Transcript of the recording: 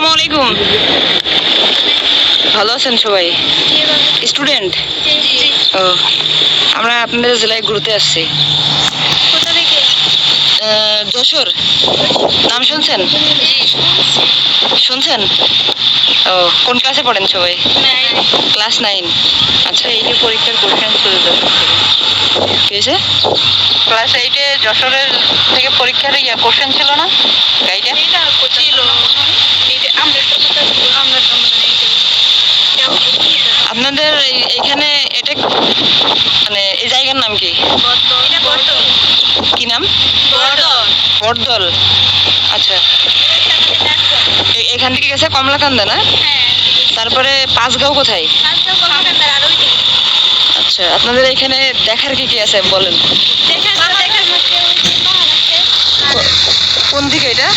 আসসালামু আলাইকুম। ভালো আছেন সবাই? স্টুডেন্ট? ও, আমরা আপনাদের জেলায় ঘুরতে আসছি। কোথা থেকে? যশোর। নাম শুনছেন? শুনছেন? ও, কোন ক্লাসে পড়েন সবাই? ক্লাস 9। আচ্ছা, এই যে পরীক্ষার কোশ্চেন ছিল যশোর থেকে। কি হয়েছে? ক্লাস 8-এ যশোরের থেকে পরীক্ষার কোশ্চেন ছিল না গাইডে? ছিল আপনাদের এইখানে এটা মানে এই জায়গার নাম কি? কি নাম? বটদল। আচ্ছা, এখান থেকে গেছে কমলাকান্দা না? তারপরে পাঁচগাঁও কোথায়? আচ্ছা, আপনাদের এখানে দেখার কি কি আছে বলেন। কোন দিকে এটা?